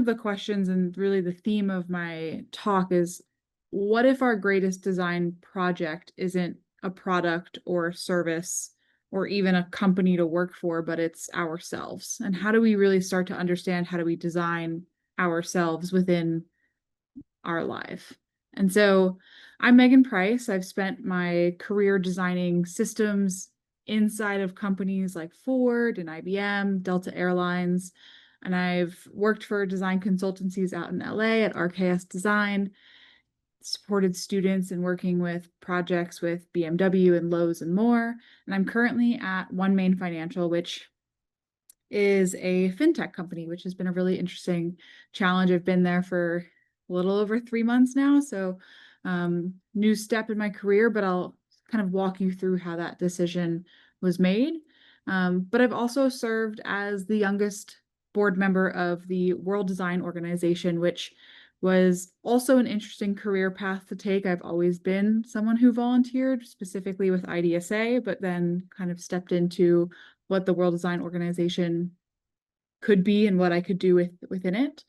of the questions and really the theme of my talk is, what if our greatest design project isn't a product or a service or even a company to work for, but it's ourselves? And how do we really start to understand how do we design ourselves within our life? And so I'm Meghan Preiss. I've spent my career designing systems inside of companies like Ford and IBM, Delta Airlines, and I've worked for design consultancies out in LA at RKS Design, supported students in working with projects with BMW and Lowe's and more. And I'm currently at One Main Financial, which is a fintech company, which has been a really interesting challenge. I've been there for a little over 3 months now. So new step in my career, but I'll kind of walk you through how that decision was made. But I've also served as the youngest board member of the World Design Organization, which was also an interesting career path to take. I've always been someone who volunteered, specifically with IDSA, but then kind of stepped into what the World Design Organization could be and what I could do within it.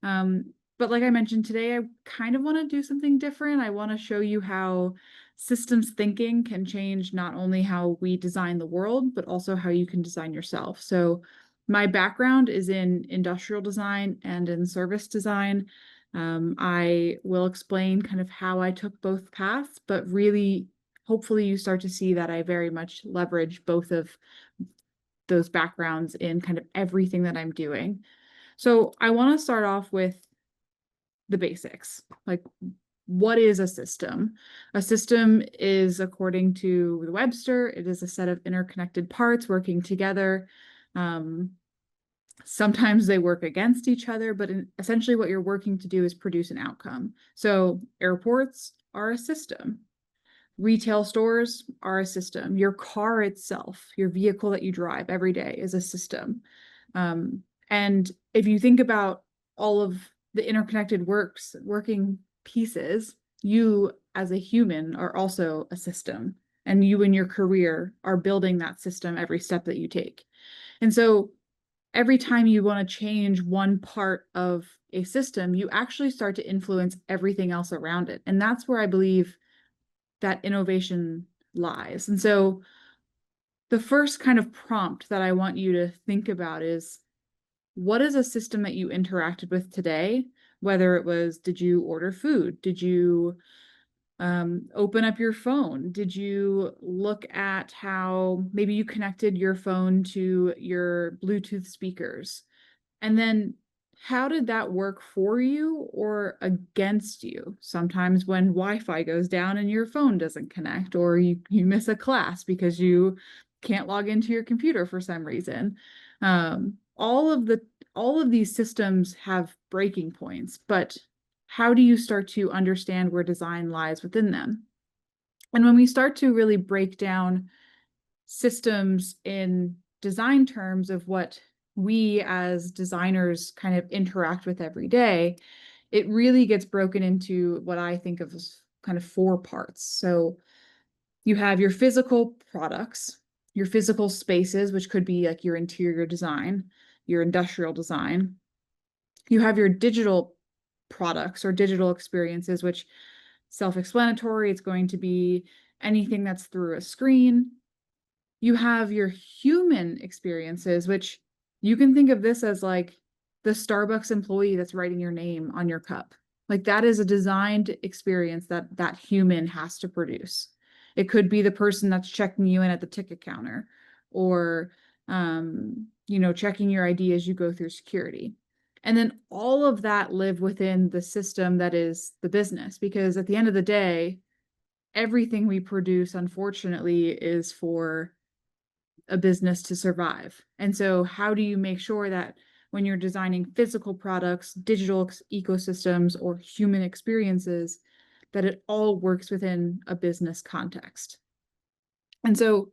But like I mentioned today, I kind of want to do something different. I want to show you how systems thinking can change not only how we design the world, but also how you can design yourself. So my background is in industrial design and in service design. I will explain kind of how I took both paths, but really, hopefully you start to see that I very much leverage both of those backgrounds in kind of everything that I'm doing. So I want to start off with the basics. Like, what is a system? A system is, according to the Webster, it is a set of interconnected parts working together. Sometimes they work against each other, but essentially what you're working to do is produce an outcome. So airports are a system. Retail stores are a system. Your car itself, your vehicle that you drive every day, is a system. And if you think about all of the interconnected working pieces, you as a human are also a system. And you in your career are building that system every step that you take. And so every time you want to change one part of a system, you actually start to influence everything else around it. And that's where I believe that innovation lies. And so the first kind of prompt that I want you to think about is, what is a system that you interacted with today? Whether it was, did you order food? Did you open up your phone? Did you look at how maybe you connected your phone to your Bluetooth speakers? And then how did that work for you or against you? Sometimes when Wi-Fi goes down and your phone doesn't connect, or you miss a class because you can't log into your computer for some reason. All of these systems have breaking points, but how do you start to understand where design lies within them? And when we start to really break down systems in design terms of what we as designers kind of interact with every day, it really gets broken into what I think of as kind of 4 parts. So you have your physical products, your physical spaces, which could be like your interior design, your industrial design. You have your digital products or digital experiences, which self-explanatory, it's going to be anything that's through a screen. You have your human experiences, which you can think of this as like the Starbucks employee that's writing your name on your cup. Like, that is a designed experience that that human has to produce. It could be the person that's checking you in at the ticket counter, or checking your ID as you go through security. And then all of that live within the system that is the business, because at the end of the day, everything we produce, unfortunately, is for a business to survive. And so how do you make sure that when you're designing physical products, digital ecosystems, or human experiences, that it all works within a business context? And so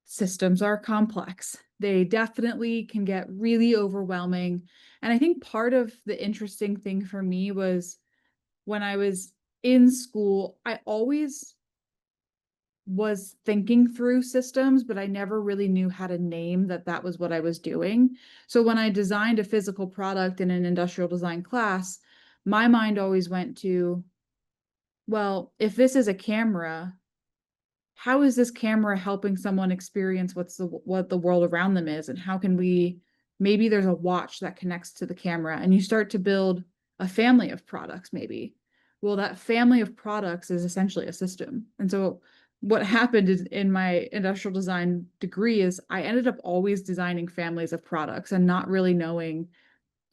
systems are complex. They definitely can get really overwhelming. And I think part of the interesting thing for me was when I was in school, I always was thinking through systems, but I never really knew how to name that was what I was doing. So when I designed a physical product in an industrial design class, my mind always went to, well, if this is a camera, how is this camera helping someone experience what the world around them is? And how can maybe there's a watch that connects to the camera, and you start to build a family of products, maybe. Well, that family of products is essentially a system. And so what happened is, in my industrial design degree, is I ended up always designing families of products and not really knowing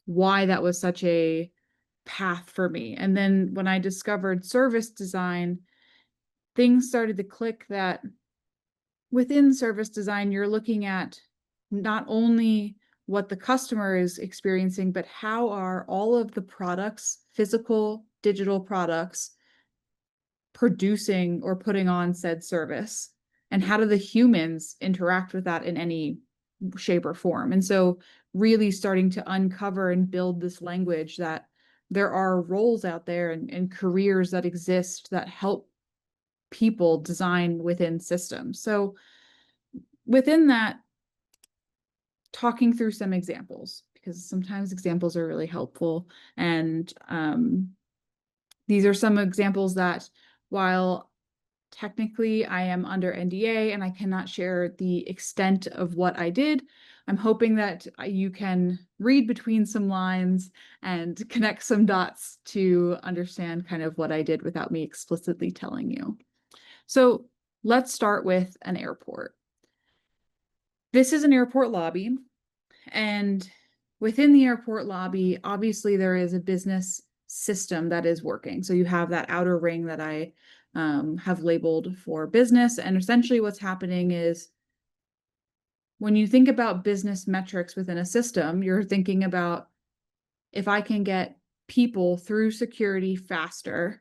why that was such a path for me. And then when I discovered service design, things started to click that within service design, you're looking at not only what the customer is experiencing, but how are all of the products, physical, digital products, producing or putting on said service? And how do the humans interact with that in any shape or form? And so really starting to uncover and build this language that there are roles out there and careers that exist that help people design within systems. So within that, talking through some examples, because sometimes examples are really helpful. And these are some examples that, while technically I am under NDA and I cannot share the extent of what I did, I'm hoping that you can read between some lines and connect some dots to understand kind of what I did without me explicitly telling you. So let's start with an airport. This is an airport lobby, and within the airport lobby, obviously there is a business system that is working. So you have that outer ring that I have labeled for business. And essentially what's happening is, when you think about business metrics within a system, you're thinking about, if I can get people through security faster,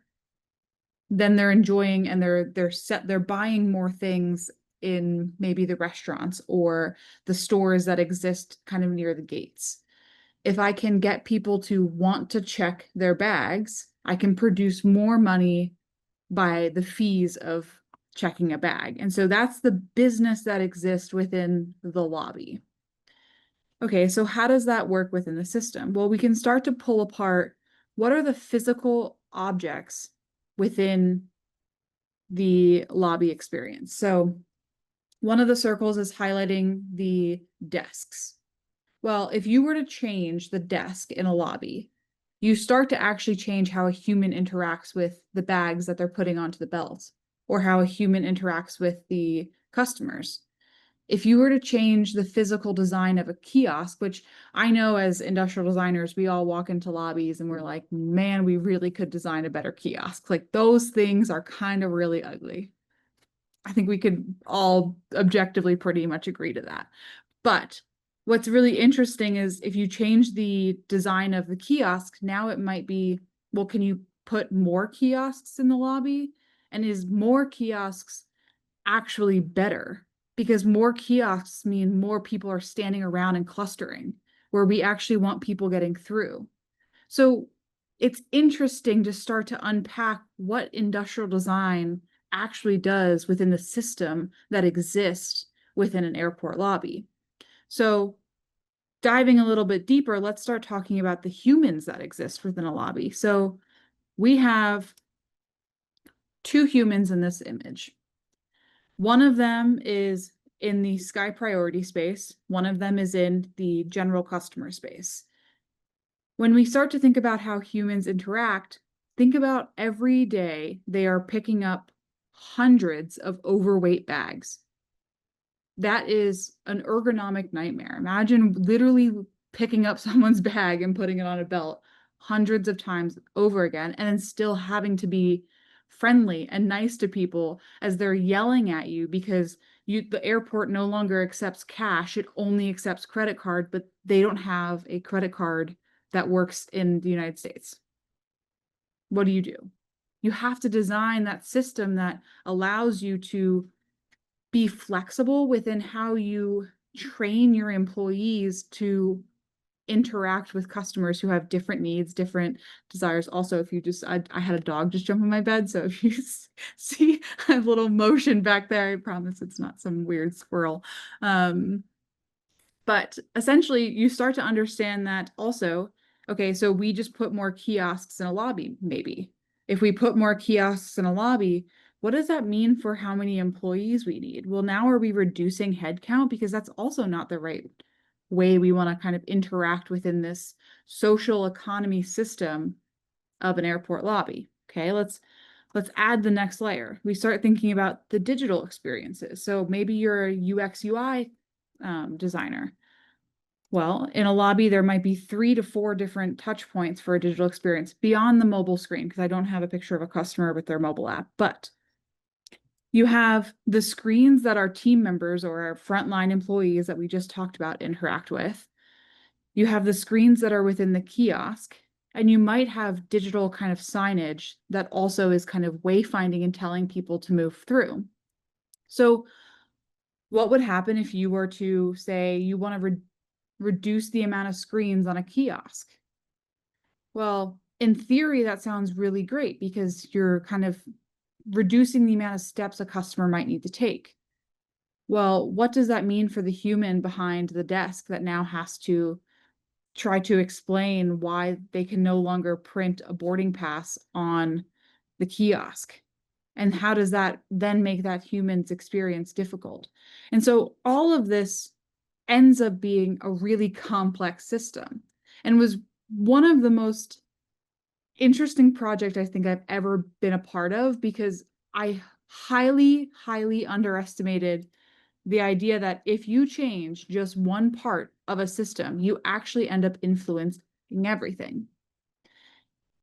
then they're enjoying and they're buying more things in maybe the restaurants or the stores that exist kind of near the gates. If I can get people to want to check their bags, I can produce more money by the fees of checking a bag. And so that's the business that exists within the lobby. Okay, so how does that work within the system? Well, we can start to pull apart, what are the physical objects within the lobby experience. So one of the circles is highlighting the desks. Well, if you were to change the desk in a lobby, you start to actually change how a human interacts with the bags that they're putting onto the belt, or how a human interacts with the customers. If you were to change the physical design of a kiosk, which I know as industrial designers, we all walk into lobbies and we're like, man, we really could design a better kiosk. Like, those things are kind of really ugly. I think we could all objectively pretty much agree to that. But what's really interesting is, if you change the design of the kiosk, now it might be, well, can you put more kiosks in the lobby? And is more kiosks actually better? Because more kiosks mean more people are standing around and clustering, where we actually want people getting through. So it's interesting to start to unpack what industrial design actually does within the system that exists within an airport lobby. So diving a little bit deeper, let's start talking about the humans that exist within a lobby. So we have two humans in this image. One of them is in the sky priority space. One of them is in the general customer space. When we start to think about how humans interact, think about every day they are picking up hundreds of overweight bags. That is an ergonomic nightmare. Imagine literally picking up someone's bag and putting it on a belt hundreds of times over again, and then still having to be friendly and nice to people as they're yelling at you because the airport no longer accepts cash. It only accepts credit card, but they don't have a credit card that works in the United States. What do? You have to design that system that allows you to be flexible within how you train your employees to interact with customers who have different needs, different desires. Also, if you just, I had a dog just jump on my bed. So if you see a little motion back there, I promise it's not some weird squirrel. But essentially, you start to understand that also, okay, so we just put more kiosks in a lobby, maybe. If we put more kiosks in a lobby, what does that mean for how many employees we need? Well, now are we reducing headcount? Because that's also not the right way we want to kind of interact within this social economy system of an airport lobby. Okay, let's add the next layer. We start thinking about the digital experiences. So maybe you're a UX UI designer. Well, in a lobby, there might be 3 to 4 different touch points for a digital experience beyond the mobile screen, because I don't have a picture of a customer with their mobile app. But you have the screens that our team members or our frontline employees that we just talked about interact with. You have the screens that are within the kiosk, and you might have digital kind of signage that also is kind of wayfinding and telling people to move through. So what would happen if you were to say you want to reduce the amount of screens on a kiosk? Well, in theory, that sounds really great because you're kind of reducing the amount of steps a customer might need to take. Well, what does that mean for the human behind the desk that now has to try to explain why they can no longer print a boarding pass on the kiosk? And how does that then make that human's experience difficult? And so all of this ends up being a really complex system and was one of the most interesting projects I think I've ever been a part of, because I highly, highly underestimated the idea that if you change just one part of a system, you actually end up influencing everything.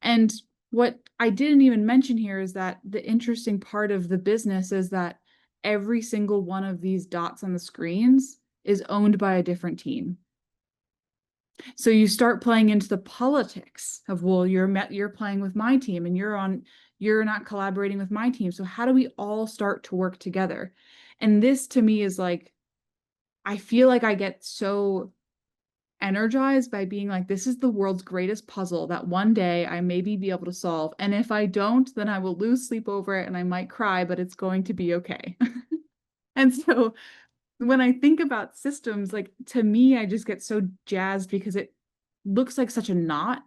And what I didn't even mention here is that the interesting part of the business is that every single one of these dots on the screens is owned by a different team. So you start playing into the politics of, well, you're playing with my team and you're not collaborating with my team. So how do we all start to work together? And this to me is like, I feel like I get so energized by being like, this is the world's greatest puzzle that one day I maybe be able to solve. And if I don't, then I will lose sleep over it and I might cry, but it's going to be okay. And so when I think about systems, like to me, I just get so jazzed because it looks like such a knot.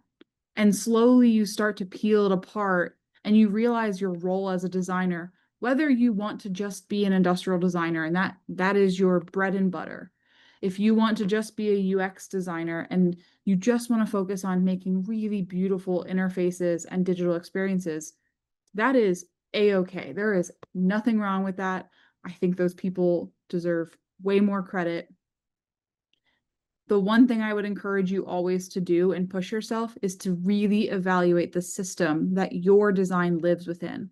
And slowly you start to peel it apart and you realize your role as a designer, whether you want to just be an industrial designer and that is your bread and butter. If you want to just be a UX designer and you just want to focus on making really beautiful interfaces and digital experiences, that is a-okay. There is nothing wrong with that. I think those people deserve way more credit. The one thing I would encourage you always to do and push yourself is to really evaluate the system that your design lives within,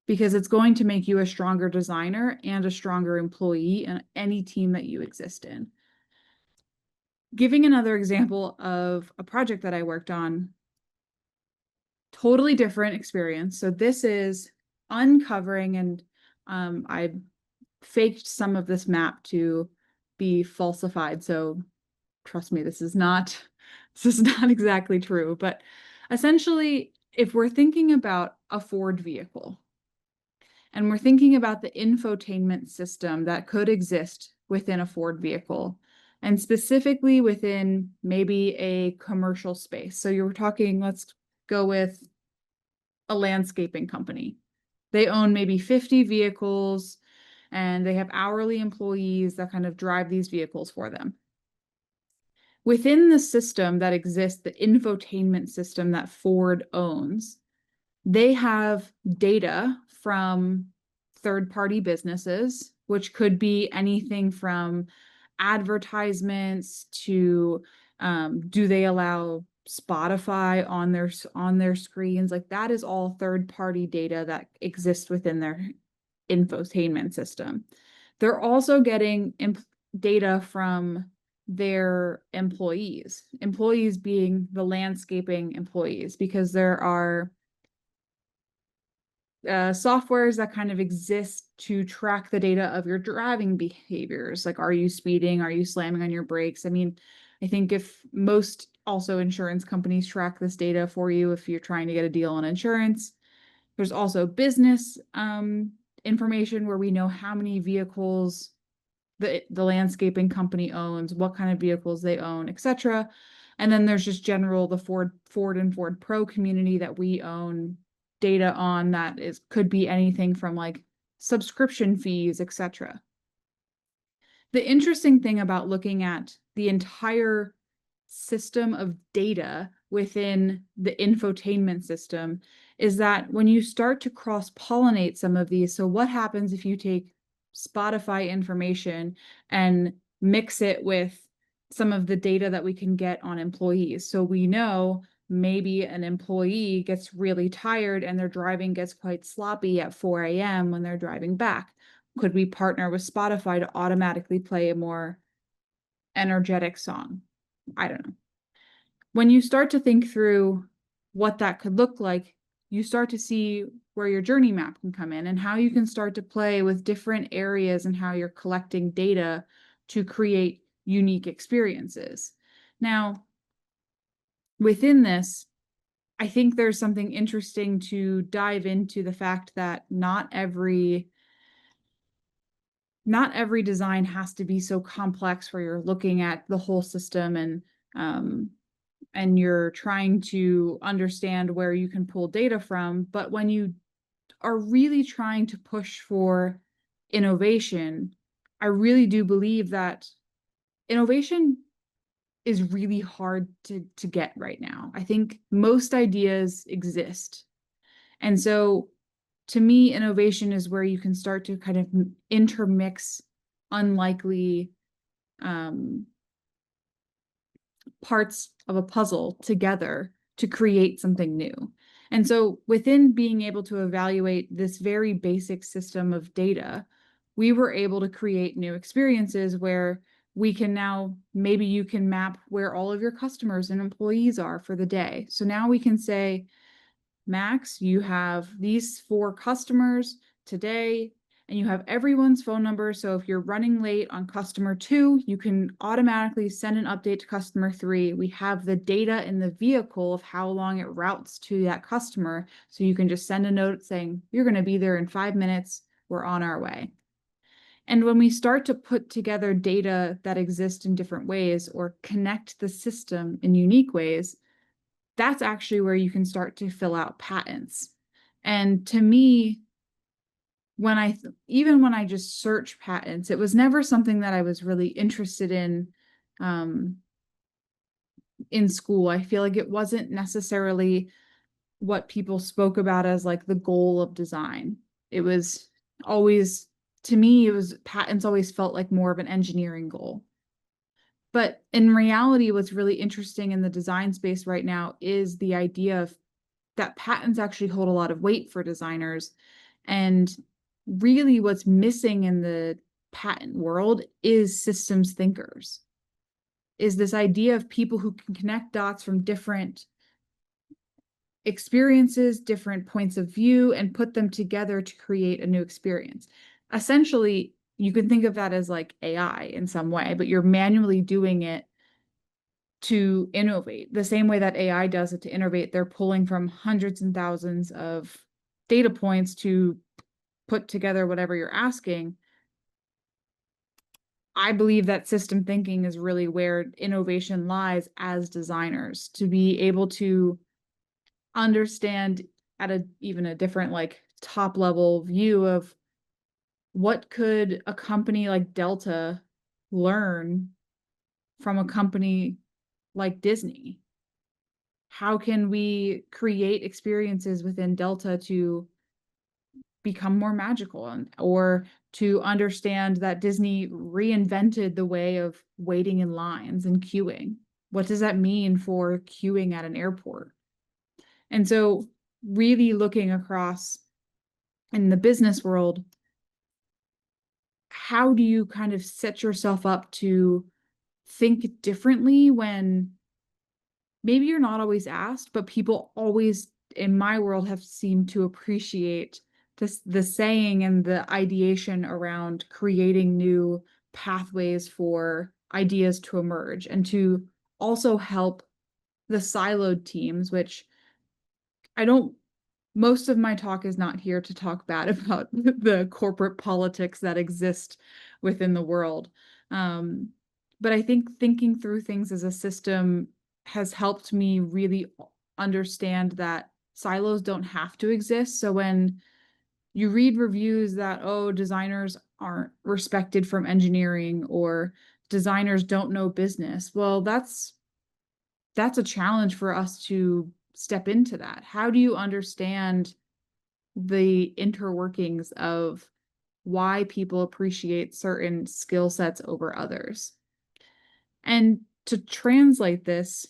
because it's going to make you a stronger designer and a stronger employee in any team that you exist in. Giving another example of a project that I worked on, totally different experience. So this is uncovering, and I faked some of this map to be falsified. So trust me, this is not exactly true. But essentially, if we're thinking about a Ford vehicle and we're thinking about the infotainment system that could exist within a Ford vehicle, and specifically within maybe a commercial space. So you're talking, let's go with a landscaping company. They own maybe 50 vehicles and they have hourly employees that kind of drive these vehicles for them. Within the system that exists, the infotainment system that Ford owns, they have data from third-party businesses, which could be anything from advertisements to do they allow Spotify on their screens? Like that is all third-party data that exists within their infotainment system. They're also getting data from their employees being the landscaping employees, because there are softwares that kind of exist to track the data of your driving behaviors. Like, are you speeding? Are you slamming on your brakes? I mean, I think if most also insurance companies track this data for you if you're trying to get a deal on insurance. There's also business information where we know how many vehicles the landscaping company owns, what kind of vehicles they own, etc. And then there's just general the Ford and Ford Pro community that we own data on that could be anything from like subscription fees, etc. The interesting thing about looking at the entire system of data within the infotainment system is that when you start to cross-pollinate some of these, so what happens if you take Spotify information and mix it with some of the data that we can get on employees? So we know maybe an employee gets really tired and their driving gets quite sloppy at 4 a.m. when they're driving back. Could we partner with Spotify to automatically play a more energetic song? I don't know. When you start to think through what that could look like, you start to see where your journey map can come in and how you can start to play with different areas and how you're collecting data to create unique experiences. Now, within this, I think there's something interesting to dive into the fact that not every design has to be so complex where you're looking at the whole system and you're trying to understand where you can pull data from. But when you are really trying to push for innovation, I really do believe that innovation is really hard to get right now. I think most ideas exist. And so to me, innovation is where you can start to kind of intermix unlikely parts of a puzzle together to create something new. And so within being able to evaluate this very basic system of data, we were able to create new experiences where we can now, maybe you can map where all of your customers and employees are for the day. So now we can say, Max, you have these 4 customers today, and you have everyone's phone number. So if you're running late on customer 2, you can automatically send an update to customer 3. We have the data in the vehicle of how long it routes to that customer. So you can just send a note saying, you're going to be there in 5 minutes. We're on our way. And when we start to put together data that exist in different ways or connect the system in unique ways, that's actually where you can start to fill out patents. And to me, even when I just search patents, it was never something that I was really interested in school. I feel like it wasn't necessarily what people spoke about as like the goal of design. It was always, to me, patents always felt like more of an engineering goal. But in reality, what's really interesting in the design space right now is the idea of that patents actually hold a lot of weight for designers. And really what's missing in the patent world is systems thinkers, is this idea of people who can connect dots from different experiences, different points of view, and put them together to create a new experience. Essentially, you can think of that as like AI in some way, but you're manually doing it to innovate. The same way that AI does it to innovate, they're pulling from hundreds and thousands of data points to put together whatever you're asking. I believe that system thinking is really where innovation lies as designers, to be able to understand at even a different like top level view of what could a company like Delta learn from a company like Disney? How can we create experiences within Delta to become more magical, or to understand that Disney reinvented the way of waiting in lines and queuing? What does that mean for queuing at an airport? And so really looking across in the business world, how do you kind of set yourself up to think differently when maybe you're not always asked, but people always in my world have seemed to appreciate the saying and the ideation around creating new pathways for ideas to emerge and to also help the siloed teams, which I don't, most of my talk is not here to talk bad about the corporate politics that exist within the world. But I think thinking through things as a system has helped me really understand that silos don't have to exist. So when you read reviews that, oh, designers aren't respected from engineering or designers don't know business, well, that's a challenge for us to step into that. How do you understand the interworkings of why people appreciate certain skill sets over others? And to translate this,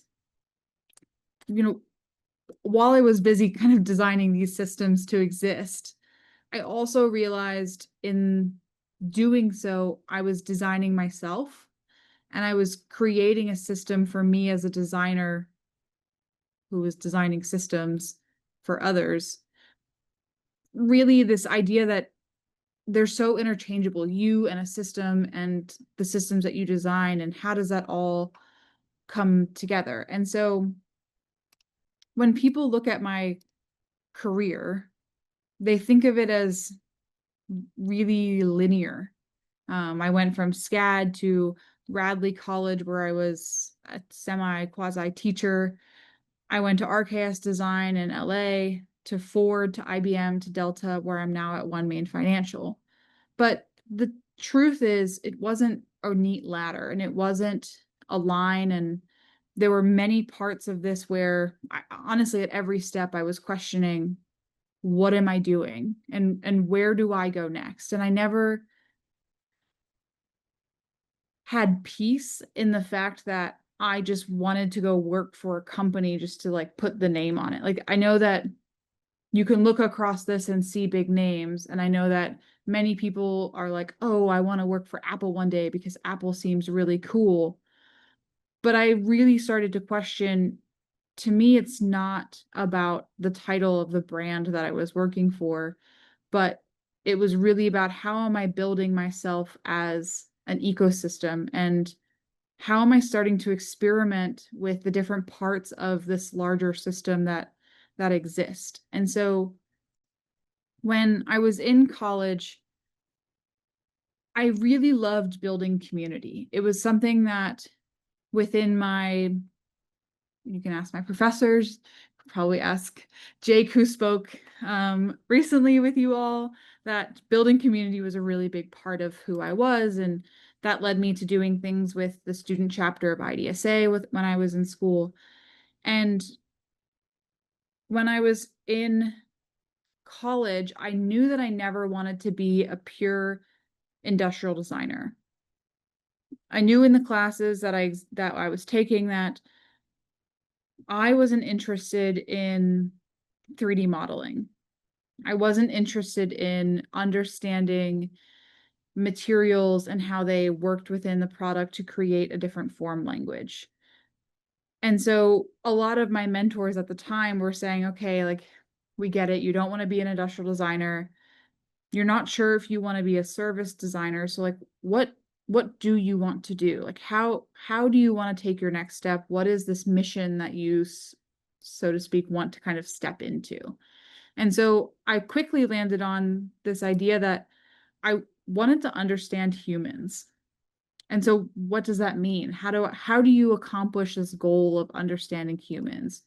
while I was busy kind of designing these systems to exist, I also realized in doing so, I was designing myself and I was creating a system for me as a designer who was designing systems for others. Really, this idea that they're so interchangeable, you and a system and the systems that you design, and how does that all come together? And so when people look at my career, they think of it as really linear. I went from SCAD to Radley College, where I was a semi-quasi teacher. I went to RKS Design in LA, to Ford, to IBM, to Delta, where I'm now at One Main Financial. But the truth is, it wasn't a neat ladder and it wasn't a line. And there were many parts of this where honestly, at every step, I was questioning, what am I doing? And where do I go next? And I never had peace in the fact that I just wanted to go work for a company just to like put the name on it. Like, I know that you can look across this and see big names. And I know that many people are like, oh, I want to work for Apple one day because Apple seems really cool. But I really started to question, to me, it's not about the title of the brand that I was working for, but it was really about how am I building myself as an ecosystem, and how am I starting to experiment with the different parts of this larger system that exist. And so when I was in college, I really loved building community. It was something that within my, you can ask my professors, probably ask Jake, who spoke recently with you all, that building community was a really big part of who I was. And that led me to doing things with the student chapter of IDSA when I was in school. And when I was in college, I knew that I never wanted to be a pure industrial designer. I knew in the classes that I was taking that I wasn't interested in 3D modeling. I wasn't interested in understanding materials and how they worked within the product to create a different form language. And so a lot of my mentors at the time were saying, okay, like, we get it. You don't want to be an industrial designer. You're not sure if you want to be a service designer. So like, what do you want to do? Like, how do you want to take your next step? What is this mission that you, so to speak, want to kind of step into? And so I quickly landed on this idea that I wanted to understand humans. And so what does that mean? How do you accomplish this goal of understanding humans?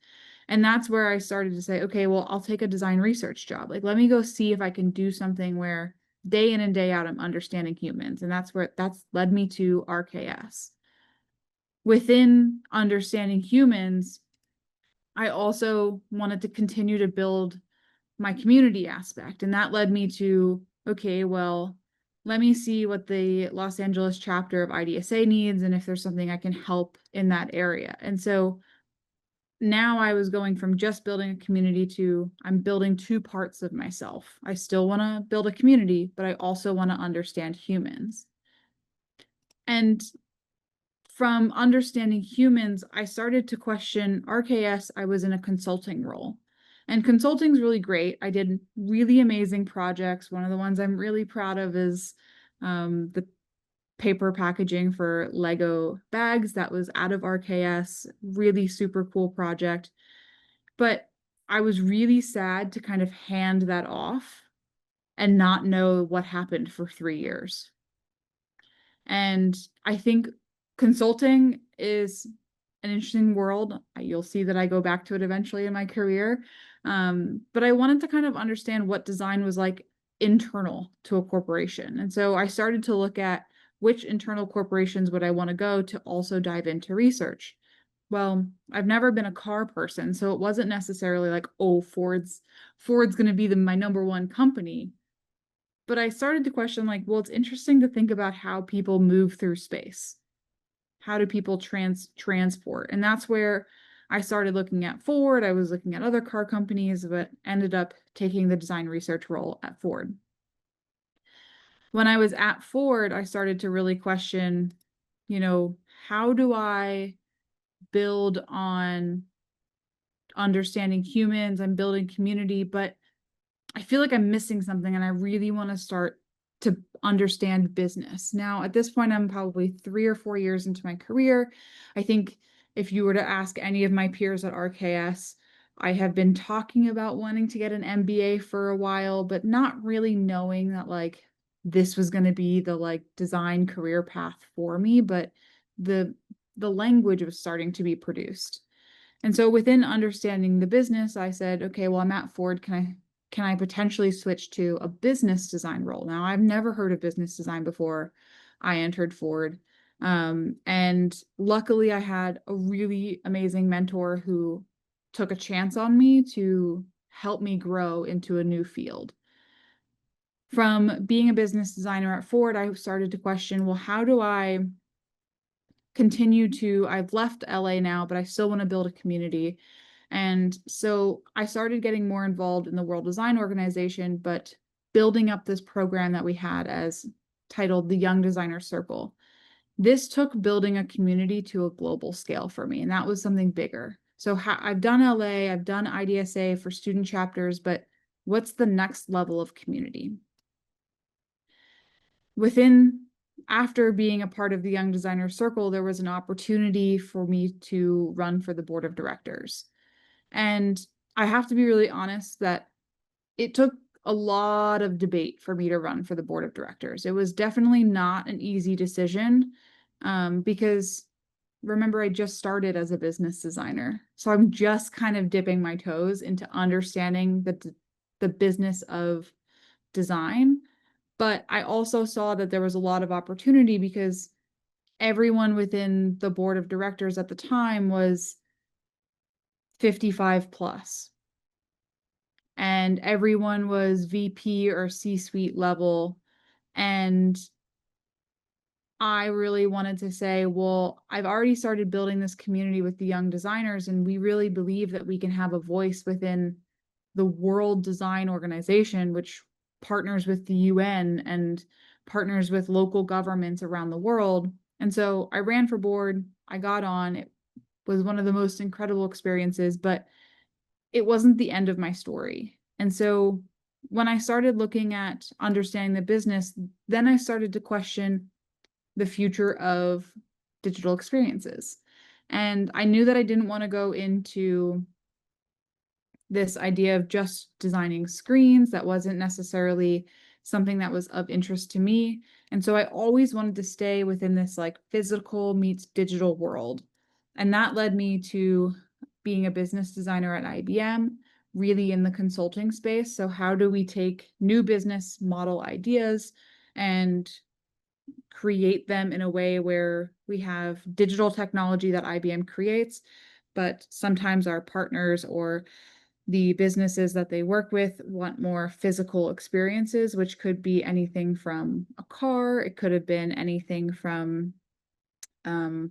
And that's where I started to say, okay, well, I'll take a design research job. Like, let me go see if I can do something where day in and day out, I'm understanding humans. And that's led me to RKS. Within understanding humans, I also wanted to continue to build my community aspect. And that led me to, okay, well, let me see what the Los Angeles chapter of IDSA needs and if there's something I can help in that area. And so now I was going from just building a community to I'm building two parts of myself. I still want to build a community, but I also want to understand humans. And from understanding humans, I started to question RKS. I was in a consulting role. And consulting is really great. I did really amazing projects. One of the ones I'm really proud of is the paper packaging for Lego bags that was out of RKS, really super cool project. But I was really sad to kind of hand that off and not know what happened for 3 years. And I think consulting is an interesting world. You'll see that I go back to it eventually in my career. But I wanted to kind of understand what design was like internal to a corporation. And so I started to look at which internal corporations would I want to go to also dive into research. Well, I've never been a car person, so it wasn't necessarily like, oh, Ford's going to be my number one company. But I started to question, like, well, it's interesting to think about how people move through space. How do people transport? And that's where I started looking at Ford. I was looking at other car companies, but ended up taking the design research role at Ford. When I was at Ford, I started to really question, how do I build on understanding humans and building community, but I feel like I'm missing something and I really want to start to understand business. Now, at this point, I'm probably 3 or 4 years into my career. I think if you were to ask any of my peers at RKS, I have been talking about wanting to get an MBA for a while, but not really knowing that like this was going to be the like design career path for me, but the language was starting to be produced. And so within understanding the business, I said, okay, well, I'm at Ford. Can I potentially switch to a business design role? Now, I've never heard of business design before I entered Ford. And luckily, I had a really amazing mentor who took a chance on me to help me grow into a new field. From being a business designer at Ford, I started to question, well, how do I continue to, I've left LA now, but I still want to build a community. And so I started getting more involved in the World Design Organization, but building up this program that we had as titled the Young Designer Circle. This took building a community to a global scale for me, and that was something bigger. So I've done LA, I've done IDSA for student chapters, but what's the next level of community? After being a part of the Young Designer Circle, there was an opportunity for me to run for the board of directors. And I have to be really honest that it took a lot of debate for me to run for the board of directors. It was definitely not an easy decision because remember, I just started as a business designer. So I'm just kind of dipping my toes into understanding the business of design. But I also saw that there was a lot of opportunity because everyone within the board of directors at the time was 55 plus. And everyone was VP or C-suite level. And I really wanted to say, well, I've already started building this community with the young designers, and we really believe that we can have a voice within the World Design Organization, which partners with the UN and partners with local governments around the world. And so I ran for board, I got on. It was one of the most incredible experiences, but it wasn't the end of my story. And so when I started looking at understanding the business, then I started to question the future of digital experiences. And I knew that I didn't want to go into this idea of just designing screens. That wasn't necessarily something that was of interest to me. And so I always wanted to stay within this like physical meets digital world. And that led me to being a business designer at IBM, really in the consulting space. So how do we take new business model ideas and create them in a way where we have digital technology that IBM creates, but sometimes our partners or the businesses that they work with want more physical experiences, which could be anything from a car. It could have been anything from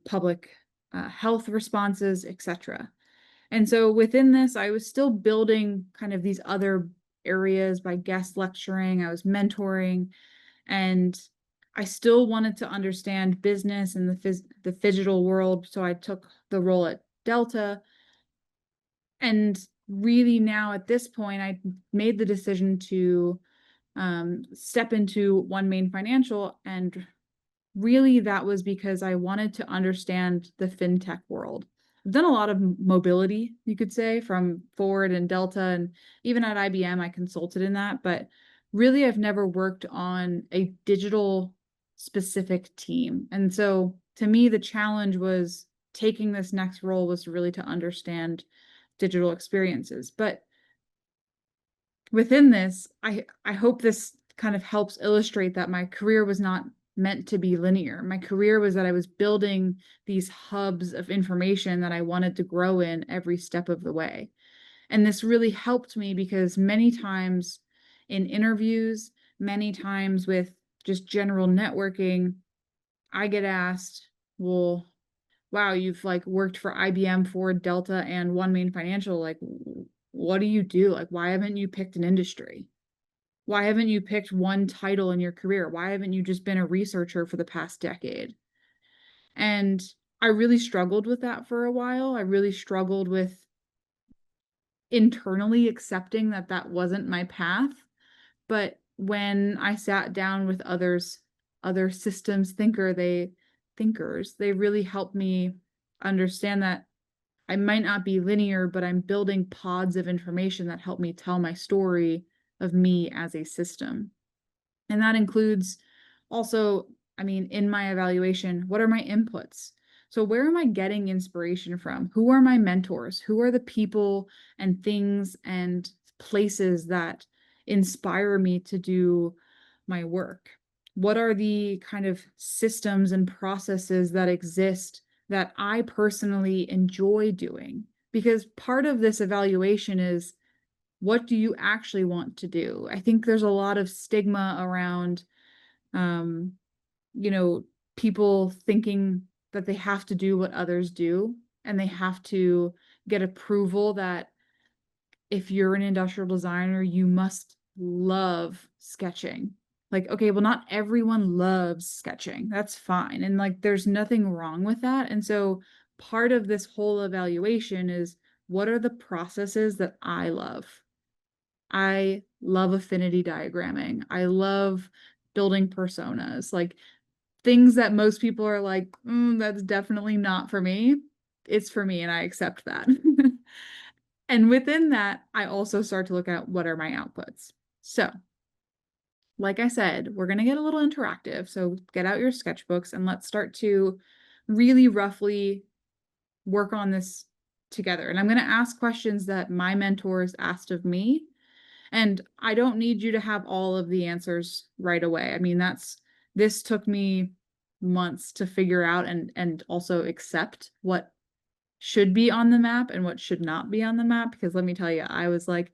public health responses, etc. And so within this, I was still building kind of these other areas by guest lecturing. I was mentoring, and I still wanted to understand business and the digital world. So I took the role at Delta. And really now at this point, I made the decision to step into One Main Financial and really that was because I wanted to understand the fintech world. I've done a lot of mobility, you could say, from Ford and Delta, and even at IBM, I consulted in that. But really, I've never worked on a digital specific team. And so to me, the challenge was taking this next role was really to understand digital experiences. But within this, I hope this kind of helps illustrate that my career was not meant to be linear. My career was that I was building these hubs of information that I wanted to grow in every step of the way. And this really helped me because many times in interviews, many times with just general networking, I get asked, well, wow, you've like worked for IBM, Ford, Delta, and One Main Financial. Like, what do you do? Like, why haven't you picked an industry? Why haven't you picked one title in your career? Why haven't you just been a researcher for the past decade? And I really struggled with that for a while. I really struggled with internally accepting that that wasn't my path. But when I sat down with other systems thinkers, they really helped me understand that I might not be linear, but I'm building pods of information that help me tell my story of me as a system. And that includes also, I mean, in my evaluation, what are my inputs? So, where am I getting inspiration from? Who are my mentors? Who are the people and things and places that inspire me to do my work? What are the kind of systems and processes that exist that I personally enjoy doing? Because part of this evaluation is, what do you actually want to do? I think there's a lot of stigma around, um, you know, people thinking that they have to do what others do and they have to get approval that if you're an industrial designer, you must love sketching. Like, okay, well, not everyone loves sketching. That's fine. And like, there's nothing wrong with that. And so part of this whole evaluation is, what are the processes that I love? I love affinity diagramming. I love building personas, like things that most people are like, that's definitely not for me. It's for me, and I accept that. And within that, I also start to look at what are my outputs. So, like I said, we're going to get a little interactive. So, get out your sketchbooks and let's start to really roughly work on this together. And I'm going to ask questions that my mentors asked of me. And I don't need you to have all of the answers right away. I mean, this took me months to figure out and also accept what should be on the map and what should not be on the map. Because let me tell you, I was like,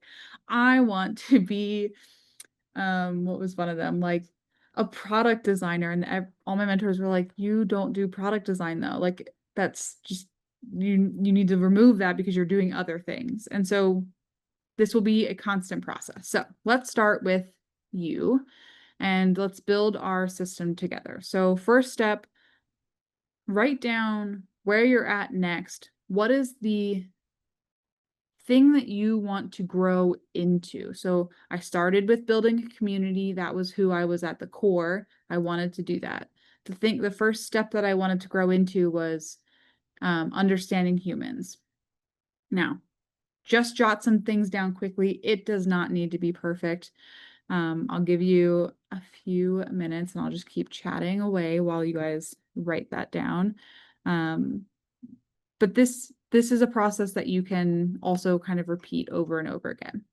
I want to be, what was one of them? Like a product designer. And all my mentors were like, you don't do product design though. Like that's just, you need to remove that because you're doing other things. And so this will be a constant process. So let's start with you and let's build our system together. So first step, write down where you're at next. What is the thing that you want to grow into? So I started with building a community. That was who I was at the core. I wanted to do that. The first step that I wanted to grow into was understanding humans. Now, just jot some things down quickly. It does not need to be perfect. I'll give you a few minutes and I'll just keep chatting away while you guys write that down. But this is a process that you can also kind of repeat over and over again.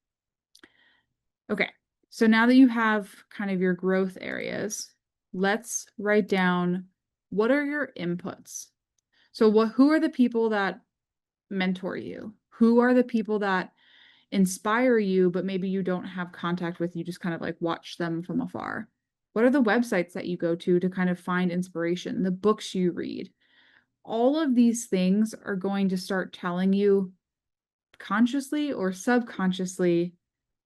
Okay, so now that you have kind of your growth areas, let's write down, what are your inputs? So who are the people that mentor you? Who are the people that inspire you, but maybe you don't have contact with, you just kind of like watch them from afar? What are the websites that you go to kind of find inspiration, the books you read? All of these things are going to start telling you consciously or subconsciously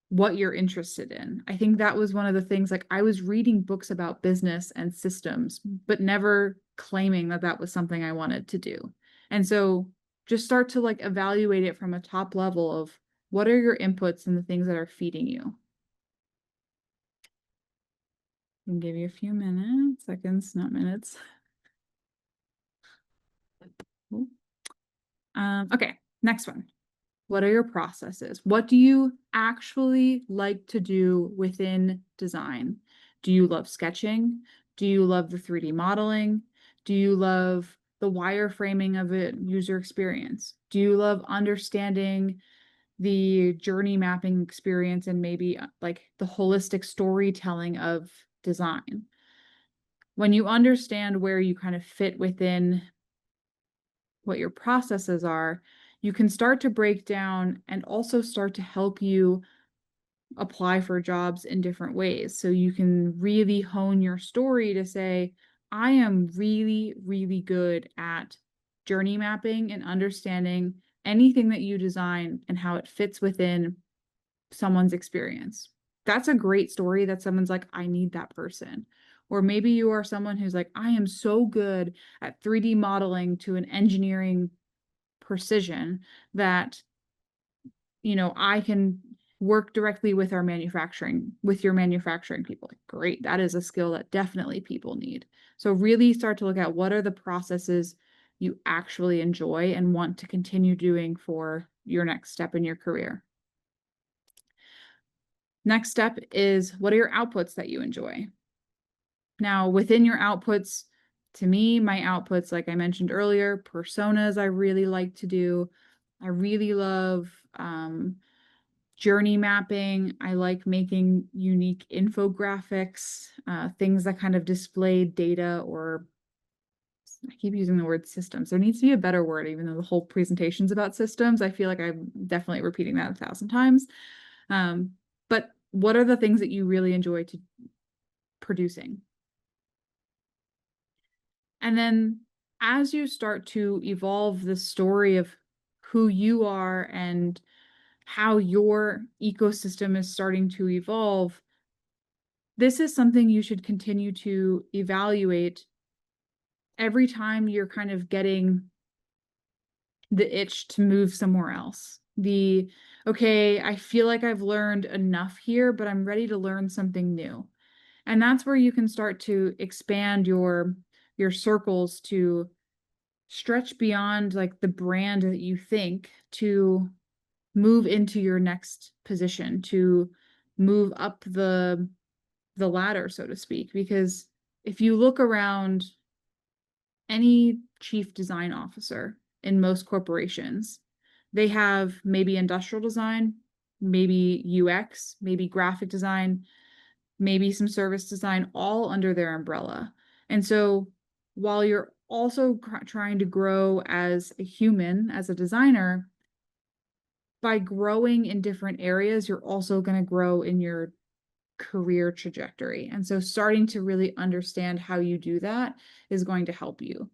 what you're interested in. I think that was one of the things, like I was reading books about business and systems, but never claiming that that was something I wanted to do. And so just start to like evaluate it from a top level of, what are your inputs and the things that are feeding you? I'll give you a few minutes, seconds, not minutes. Okay, next one. What are your processes? What do you actually like to do within design? Do you love sketching? Do you love the 3D modeling? Do you love the wireframing of it, user experience? Do you love understanding the journey mapping experience and maybe like the holistic storytelling of design? When you understand where you kind of fit within what your processes are, you can start to break down and also start to help you apply for jobs in different ways. So you can really hone your story to say, I am really, really good at journey mapping and understanding anything that you design and how it fits within someone's experience. That's a great story that someone's like, I need that person. Or maybe you are someone who's like, I am so good at 3D modeling to an engineering precision that, I can work directly with your manufacturing people. Like, great. That is a skill that definitely people need. So really start to look at what are the processes you actually enjoy and want to continue doing for your next step in your career. Next step is, what are your outputs that you enjoy? Now, within your outputs, to me, my outputs, like I mentioned earlier, personas I really like to do. I really love journey mapping. I like making unique infographics, things that kind of display data, or I keep using the word systems. There needs to be a better word, even though the whole presentation's about systems. I feel like I'm definitely repeating that 1,000 times. But what are the things that you really enjoy producing? And then as you start to evolve the story of who you are and how your ecosystem is starting to evolve, this is something you should continue to evaluate every time you're kind of getting the itch to move somewhere else. Okay, I feel like I've learned enough here, but I'm ready to learn something new. And that's where you can start to expand your circles to stretch beyond like the brand that you think, to move into your next position, to move up the ladder, so to speak. Because if you look around, any chief design officer in most corporations, they have maybe industrial design, maybe UX, maybe graphic design, maybe some service design, all under their umbrella. And so while you're also trying to grow as a human, as a designer, by growing in different areas, you're also going to grow in your career trajectory. And so starting to really understand how you do that is going to help you.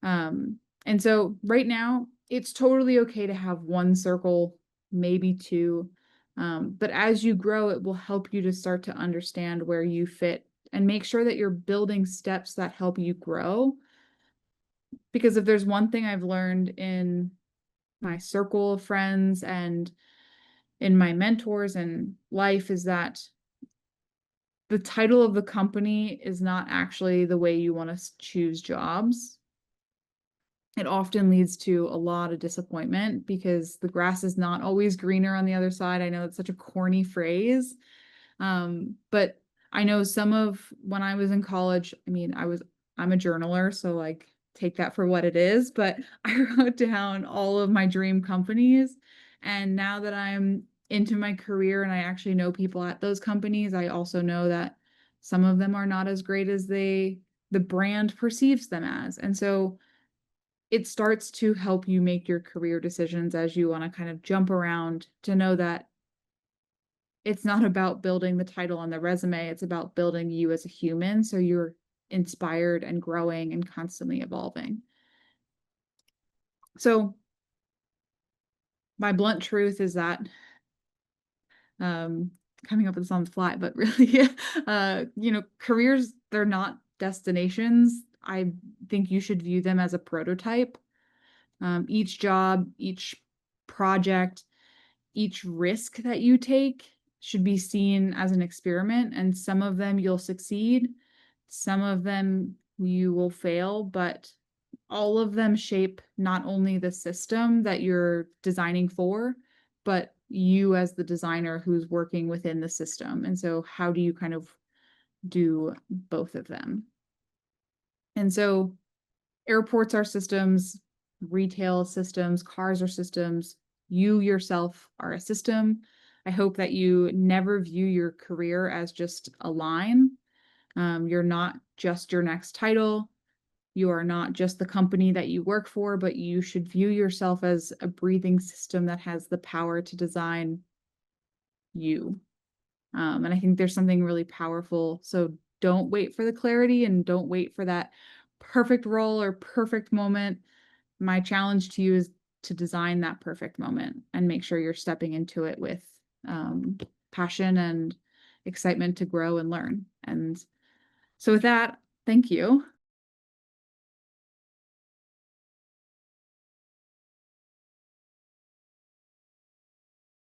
And so right now, it's totally okay to have one circle, maybe two. But as you grow, it will help you to start to understand where you fit and make sure that you're building steps that help you grow. Because if there's one thing I've learned in my circle of friends and in my mentors and life, is that the title of the company is not actually the way you want to choose jobs. It often leads to a lot of disappointment because the grass is not always greener on the other side. I know it's such a corny phrase, but I know when I was in college, I'm a journaler, so like take that for what it is, but I wrote down all of my dream companies. And now that I'm into my career and I actually know people at those companies, I also know that some of them are not as great as the brand perceives them as. And so it starts to help you make your career decisions as you want to kind of jump around, to know that it's not about building the title on the resume. It's about building you as a human. So you're inspired and growing and constantly evolving. So my blunt truth is that, coming up with this on the fly, but really, careers, they're not destinations. I think you should view them as a prototype. Each job, each project, each risk that you take should be seen as an experiment, and some of them you'll succeed, some of them you will fail, but all of them shape not only the system that you're designing for, but you as the designer who's working within the system. And so how do you kind of do both of them? And so airports are systems, retail systems, cars are systems, you yourself are a system. I hope that you never view your career as just a line. You're not just your next title. You are not just the company that you work for, but you should view yourself as a breathing system that has the power to design you. And I think there's something really powerful. So don't wait for the clarity and don't wait for that perfect role or perfect moment. My challenge to you is to design that perfect moment and make sure you're stepping into it with passion and excitement to grow and learn. And so with that, thank you.